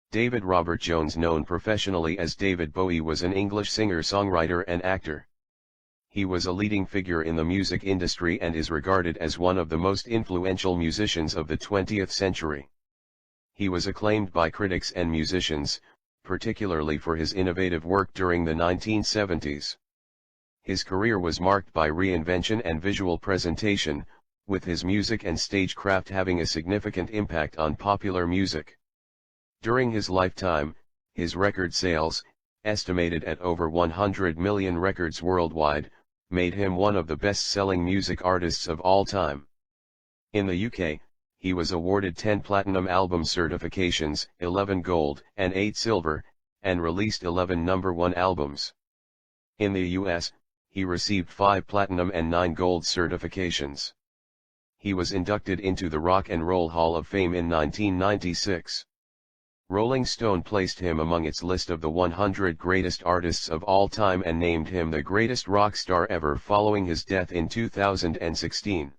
David Robert Jones, known professionally as David Bowie, was an English singer-songwriter and actor. He was a leading figure in the music industry and is regarded as one of the most influential musicians of the 20th century. He was acclaimed by critics and musicians, particularly for his innovative work during the 1970s. His career was marked by reinvention and visual presentation, with his music and stagecraft having a significant impact on popular music. During his lifetime, his record sales, estimated at over 100 million records worldwide, made him one of the best-selling music artists of all time. In the UK, he was awarded 10 platinum album certifications, 11 gold and 8 silver, and released 11 #1 albums. In the US, he received 5 platinum and 9 gold certifications. He was inducted into the Rock and Roll Hall of Fame in 1996. Rolling Stone placed him among its list of the 100 greatest artists of all time and named him the greatest rock star ever following his death in 2016.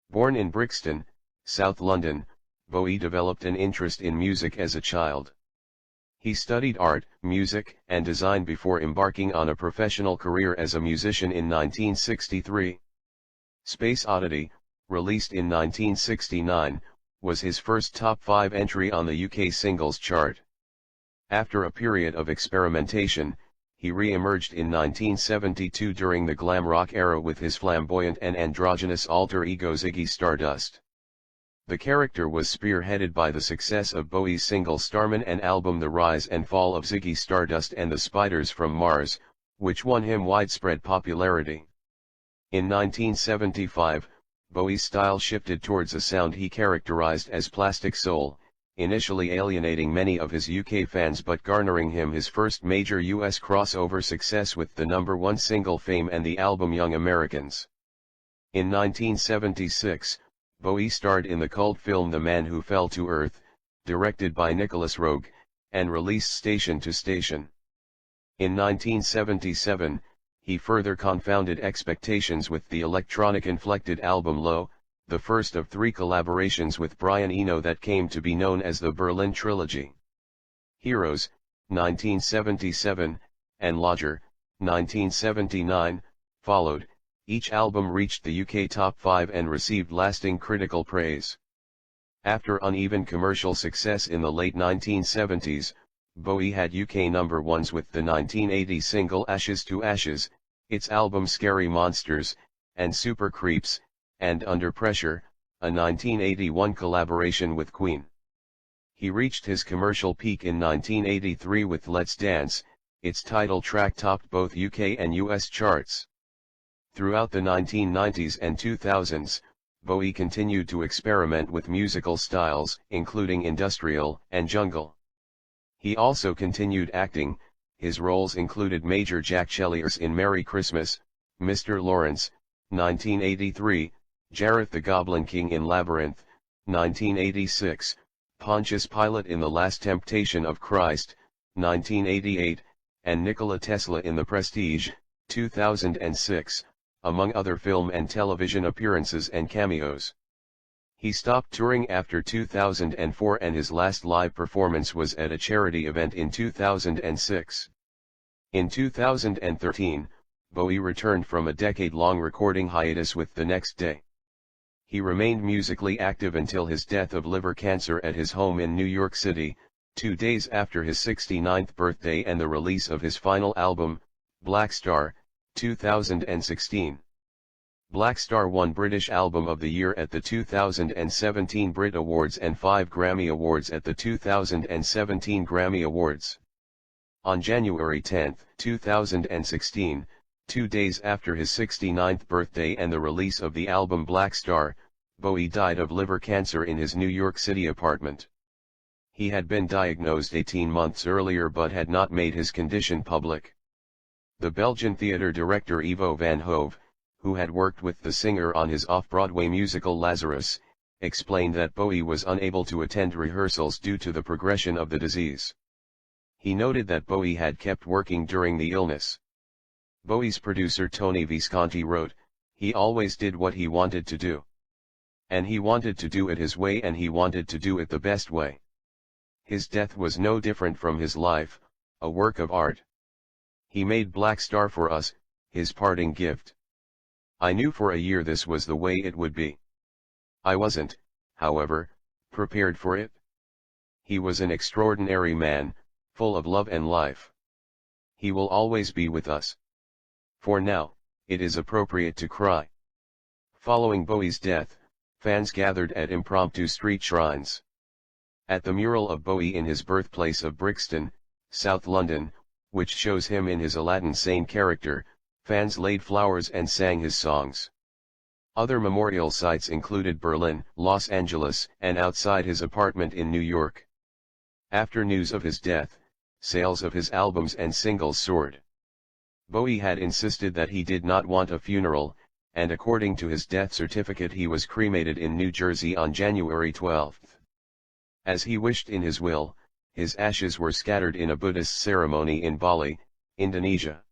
Born in Brixton, South London, Bowie developed an interest in music as a child. He studied art, music, and design before embarking on a professional career as a musician in 1963. Space Oddity, released in 1969, was his first top 5 entry on the UK singles chart. After a period of experimentation, he re-emerged in 1972 during the glam rock era with his flamboyant and androgynous alter ego Ziggy Stardust. The character was spearheaded by the success of Bowie's single Starman and album The Rise and Fall of Ziggy Stardust and the Spiders from Mars, which won him widespread popularity. In 1975, Bowie's style shifted towards a sound he characterized as plastic soul, initially alienating many of his UK fans but garnering him his first major US crossover success with the #1 single Fame and the album Young Americans. In 1976, Bowie starred in the cult film The Man Who Fell to Earth, directed by Nicholas Roeg, and released Station to Station. In 1977, he further confounded expectations with the electronic-inflected album Low, the first of 3 collaborations with Brian Eno that came to be known as the Berlin Trilogy. Heroes, 1977, and Lodger, 1979, followed. Each album reached the UK top 5 and received lasting critical praise. After uneven commercial success in the late 1970s, Bowie had UK #1s with the 1980 single Ashes to Ashes, its album Scary Monsters, and Super Creeps, and Under Pressure, a 1981 collaboration with Queen. He reached his commercial peak in 1983 with Let's Dance, its title track topped both UK and US charts. Throughout the 1990s and 2000s, Bowie continued to experiment with musical styles, including industrial and jungle. He also continued acting. His roles included Major Jack Chelios in Merry Christmas, Mr. Lawrence, 1983, Jareth the Goblin King in Labyrinth, 1986, Pontius Pilate in The Last Temptation of Christ, 1988, and Nikola Tesla in The Prestige, 2006, among other film and television appearances and cameos. He stopped touring after 2004 and his last live performance was at a charity event in 2006. In 2013, Bowie returned from a decade-long recording hiatus with The Next Day. He remained musically active until his death of liver cancer at his home in New York City, 2 days after his 69th birthday and the release of his final album, Black Star, 2016. Black Star won British Album of the Year at the 2017 Brit Awards and 5 Grammy Awards at the 2017 Grammy Awards. On January 10, 2016, 2 days after his 69th birthday and the release of the album Black Star, Bowie died of liver cancer in his New York City apartment. He had been diagnosed 18 months earlier but had not made his condition public. The Belgian theater director Ivo van Hove, who had worked with the singer on his off-Broadway musical Lazarus, explained that Bowie was unable to attend rehearsals due to the progression of the disease. He noted that Bowie had kept working during the illness. Bowie's producer Tony Visconti wrote, "He always did what he wanted to do. And he wanted to do it his way, and he wanted to do it the best way. His death was no different from his life, a work of art. He made Black Star for us, his parting gift. I knew for a year this was the way it would be. I wasn't, however, prepared for it. He was an extraordinary man, full of love and life. He will always be with us. For now, it is appropriate to cry." Following Bowie's death, fans gathered at impromptu street shrines. At the mural of Bowie in his birthplace of Brixton, South London, which shows him in his Aladdin Sane character, fans laid flowers and sang his songs. Other memorial sites included Berlin, Los Angeles, and outside his apartment in New York. After news of his death, sales of his albums and singles soared. Bowie had insisted that he did not want a funeral, and according to his death certificate he was cremated in New Jersey on January 12. As he wished in his will, his ashes were scattered in a Buddhist ceremony in Bali, Indonesia.